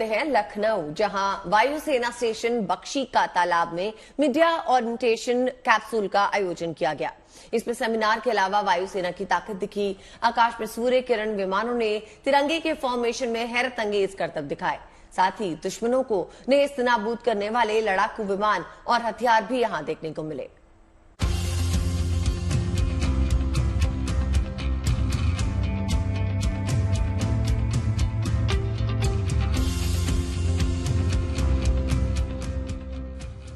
चलते हैं लखनऊ, जहां वायुसेना स्टेशन बख्शी का तालाब में मीडिया ओरिएंटेशन कैप्सूल का आयोजन किया गया। इसमें सेमिनार के अलावा वायुसेना की ताकत दिखी। आकाश में सूर्य किरण विमानों ने तिरंगे के फॉर्मेशन में हैरत अंगेज करतब दिखाए। साथ ही दुश्मनों को नेस्त नाबूद करने वाले लड़ाकू विमान और हथियार भी यहां देखने को मिले।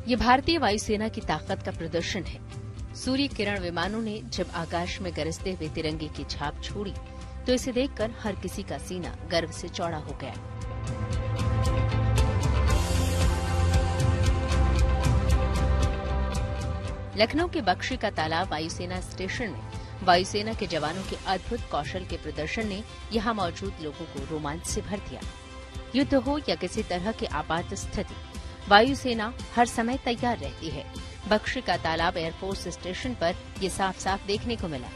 ये भारतीय वायुसेना की ताकत का प्रदर्शन है। सूर्य किरण विमानों ने जब आकाश में गरजते हुए तिरंगे की छाप छोड़ी तो इसे देखकर हर किसी का सीना गर्व से चौड़ा हो गया। लखनऊ के बख्शी का तालाब वायुसेना स्टेशन में वायुसेना के जवानों के अद्भुत कौशल के प्रदर्शन ने यहां मौजूद लोगों को रोमांच से भर दिया। युद्ध हो या किसी तरह की आपात स्थिति, वायुसेना हर समय तैयार रहती है। बख्शी का तालाब एयरफोर्स स्टेशन पर ये साफ साफ देखने को मिला।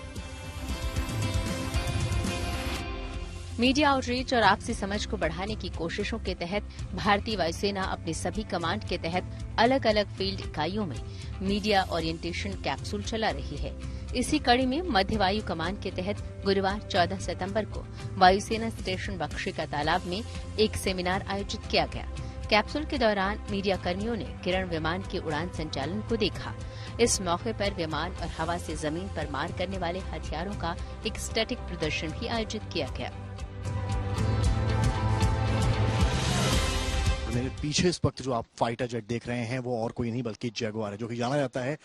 मीडिया आउटरीच और आपसी समझ को बढ़ाने की कोशिशों के तहत भारतीय वायुसेना अपनी सभी कमांड के तहत अलग अलग फील्ड इकाइयों में मीडिया ओरिएंटेशन कैप्सूल चला रही है। इसी कड़ी में मध्य वायु कमान के तहत गुरुवार 14 सितंबर को वायुसेना स्टेशन बख्शी का तालाब में एक सेमिनार आयोजित किया गया। कैप्सूल के दौरान मीडिया कर्मियों ने किरण विमान के उड़ान संचालन को देखा। इस मौके पर विमान और हवा से जमीन पर मार करने वाले हथियारों का एक स्टैटिक प्रदर्शन भी आयोजित किया गया। मेरे पीछे इस वक्त जो आप फाइटर जेट देख रहे हैं वो और कोई नहीं बल्कि जगुआर है, जो कि जाना जाता है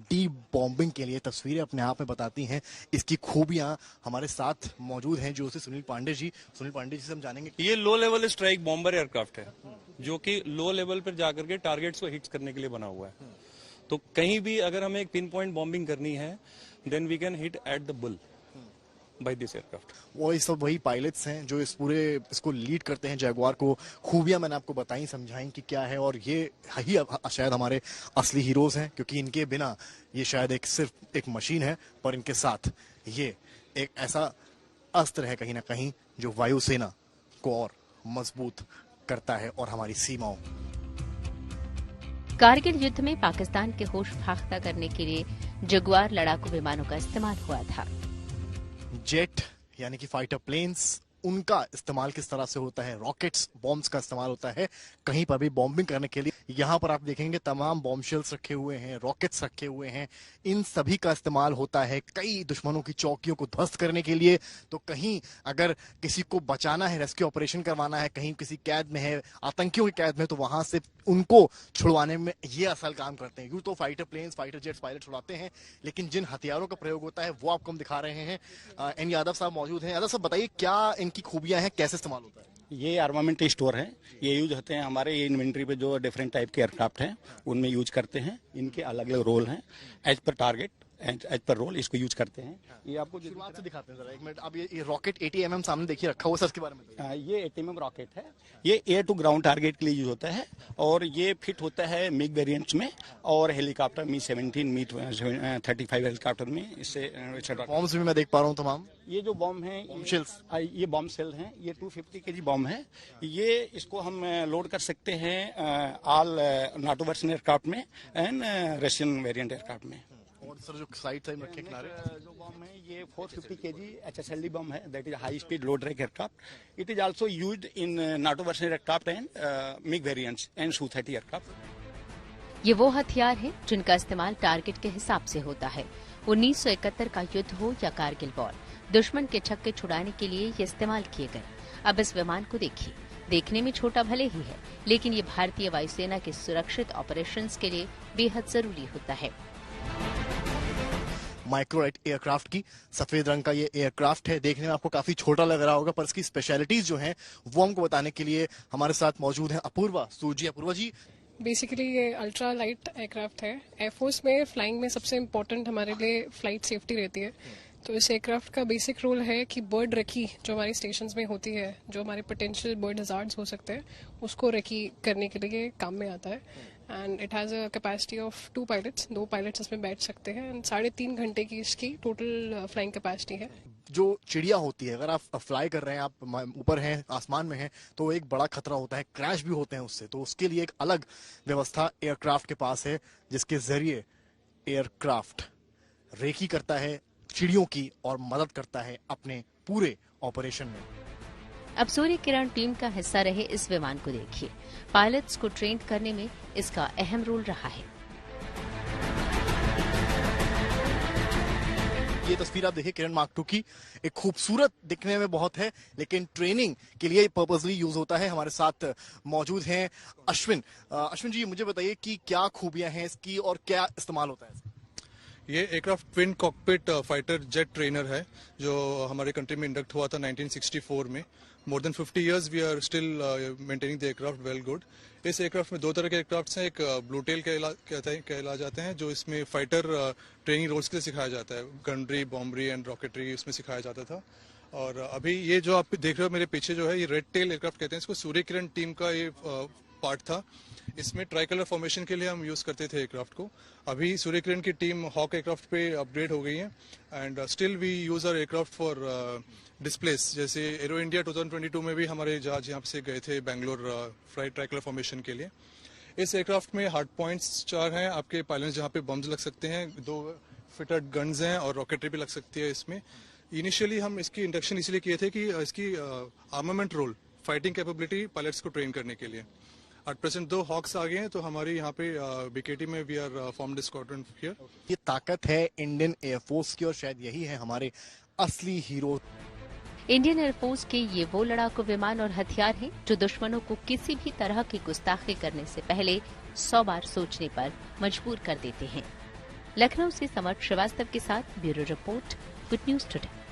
डी बॉम्बिंग के लिए। तस्वीरें अपने आप में बताती हैं इसकी खूबियां। हमारे साथ मौजूद हैं जो सुनील पांडे जी से हम जानेंगे। ये low level strike bomber aircraft है जो कि लो लेवल पर जाकर के टारगेट्स को हिट्स करने के लिए बना हुआ है। तो कहीं भी अगर हमें एक पिन पॉइंट बॉम्बिंग करनी है then we can hit at the bull by this aircraft. वो सब वही पायलट्स हैं जो इसको लीड करते हैं जगुआर को। खूबियां मैंने आपको बताई, समझाई कि क्या है, और ये ही शायद हमारे असली हीरोज हैं, क्योंकि इनके बिना ये शायद सिर्फ एक मशीन है, पर इनके साथ ये एक ऐसा अस्त्र है कहीं ना कहीं जो वायुसेना को और मजबूत करता है और हमारी सीमाओं। कारगिल युद्ध में पाकिस्तान के होश फाख्ता करने के लिए जगुआर लड़ाकू विमानों का इस्तेमाल हुआ था। जेट यानी कि फाइटर प्लेन्स, उनका इस्तेमाल किस तरह से होता है, रॉकेट्स, बॉम्ब्स का इस्तेमाल होता है कहीं पर भी बॉम्बिंग करने के लिए। यहाँ पर आप देखेंगे तमाम बॉम्ब शेल्स रखे हुए हैं, रॉकेट्स रखे हुए हैं, इन सभी का इस्तेमाल होता है कई दुश्मनों की चौकियों को ध्वस्त करने के लिए। तो कहीं अगर किसी को बचाना है, रेस्क्यू ऑपरेशन करवाना है, कहीं किसी कैद में है, आतंकियों की कैद में, तो वहां से उनको छुड़वाने में ये असल काम करते हैं। यूं तो fighter planes, fighter jets pilot छुड़ाते हैं, लेकिन जिन हथियारों का प्रयोग होता है वो आपको हम दिखा रहे हैं। एन यादव साहब मौजूद हैं। यादव साहब बताइए क्या इनकी खूबियां हैं, कैसे इस्तेमाल होता है? ये आर्मामेंट स्टोर है, ये यूज होते हैं हमारे ये इन्वेंट्री पे जो डिफरेंट टाइप के एयरक्राफ्ट हैं उनमें यूज करते हैं। इनके अलग अलग रोल हैं, as per target, as per role इसको यूज करते हैं। ये आपको शुरुआत से दिखाते हैं जरा एक मिनट। अब ये रॉकेट 80 mm सामने देखिए रखा हुआ, सर इसके बारे में। ये 80 mm रॉकेट है, ये एयर टू ग्राउंड टारगेट के लिए यूज होता है और ये फिट होता है मिग वेरिएंट्स में और हेलीकॉप्टर मी 17, मी 35 हेलीकॉप्टर में। इससे बॉम्ब्स भी मैं देख पा रहा हूँ तमाम। ये जो बॉम्ब है ये बॉम्ब सेल हैं, ये 250 kg बॉम्ब है। ये इसको हम लोड कर सकते हैं ऑल नाटो वर्जन एयरक्राफ्ट में एंड रशियन वेरिएंट एयरक्राफ्ट में। और सर जो साइड रखे किनारे जो बॉम्ब है ये 450 kg HSLD बॉम्ब है, that is high speed low drag aircraft. It is also used in NATO version aircraft and MiG variants and Su-30 aircraft. ये वो हथियार हैं जिनका इस्तेमाल टारगेट के हिसाब से होता है। 1971 का युद्ध हो या कारगिल वॉर, दुश्मन के छक्के छुड़ाने के लिए ये इस्तेमाल किए गए। अब इस विमान को देखिए, देखने में छोटा भले ही है, लेकिन ये भारतीय वायुसेना के सुरक्षित ऑपरेशंस के लिए बेहद जरूरी होता है। माइक्रोलाइट एयरक्राफ्ट की सफेद रंग का ये एयरक्राफ्ट है। देखने में आपको काफी छोटा लग रहा होगा, पर इसकी स्पेशलिटीज जो हैं वो हमको बताने के लिए हमारे साथ मौजूद हैं अपूर्वा सूजी। अपूर्वा जी, बेसिकली ये अल्ट्रा लाइट एयरक्राफ्ट है। एयरफोर्स में फ्लाइंग में सबसे इम्पोर्टेंट हमारे लिए फ्लाइट सेफ्टी रहती है। तो इस एयरक्राफ्ट का बेसिक रोल है कि बर्ड रेकी जो हमारी स्टेशंस में होती है, जो हमारे पोटेंशियल बर्ड हजार्ड्स हो सकते हैं, उसको रेकी करने के लिए काम में आता है। And it has a capacity of 2 pilots, 2 pilots इसमें बैठ सकते हैं। एंड 3.5 घंटे की इसकी टोटल फ्लाइंग कैपेसिटी है। जो चिड़िया होती है, अगर आप फ्लाई कर रहे हैं, आप ऊपर हैं, आसमान में हैं, तो एक बड़ा खतरा होता है, क्रैश भी होते हैं उससे। तो उसके लिए एक अलग व्यवस्था एयरक्राफ्ट के पास है, जिसके जरिए एयरक्राफ्ट रेकी करता है चिड़ियों की और मदद करता है अपने पूरे ऑपरेशन में। अब सूर्य किरण टीम का हिस्सा रहे इस विमान को देखिए। पायलट्स को ट्रेन करने में इसका अहम रोल रहा है। ये तस्वीर आप देखिए किरण मार्क 2 की, एक खूबसूरत दिखने में बहुत है, लेकिन ट्रेनिंग के लिए पर्पसली यूज होता है। हमारे साथ मौजूद हैं अश्विन। अश्विन जी, मुझे बताइए कि क्या खूबियां हैं इसकी और क्या इस्तेमाल होता है? ये aircraft twin cockpit fighter jet trainer है, जो हमारे कंट्री में इंडक्ट हुआ था 1964 में। More than 50 years we are still maintaining the aircraft well good. इस एयरक्राफ्ट में दो तरह के एयरक्राफ्ट हैं। एक ब्लू टेल कहला जाते हैं, जो इसमें फाइटर ट्रेनिंग रोल्स के लिए सिखाया जाता है। गनरी, बॉम्बरी एंड रॉकेटरी इसमें सिखाया जाता था। और अभी ये जो आप देख रहे हो मेरे पीछे जो है, ये रेड टेल एयरक्राफ्ट कहते हैं इसको। सूर्य किरण टीम का ये पार्ट था। इसमें ट्राई कलर फॉर्मेशन के लिए हम यूज करते थे एयरक्राफ्ट को। अभी सूर्य किरण की टीम हॉक एयरक्राफ्ट पे अपग्रेड हो गई है and still we use our aircraft for displays. जैसे एरो इंडिया 2022 में भी हमारे जहाज यहाँ से गए थे Bangalore flight tricolour formation के लिए। इस एयरक्राफ्ट में हार्ड पॉइंट्स 4 हैं आपके पायलट्स, जहाँ पे बम्स लग सकते हैं। 2 फिटेड गन्स हैं और रॉकेटरी भी लग सकती है इसमें। इनिशियली हम इसकी इंडक्शन इसलिए किए थे कि इसकी armament role, fighting capability pilots को ट्रेन करने के लिए। एट प्रेजेंट 2 हॉक्स आ गए हैं, तो हमारी यहाँ पे बीकेटी में we are formed squadron here. ये ताकत है इंडियन एयरफोर्स की और शायद यही है हमारे असली हीरो। इंडियन एयरफोर्स के ये वो लड़ाकू विमान और हथियार हैं जो दुश्मनों को किसी भी तरह की गुस्ताखी करने से पहले 100 बार सोचने पर मजबूर कर देते हैं। लखनऊ से समर श्रीवास्तव के साथ bureau report, good news today.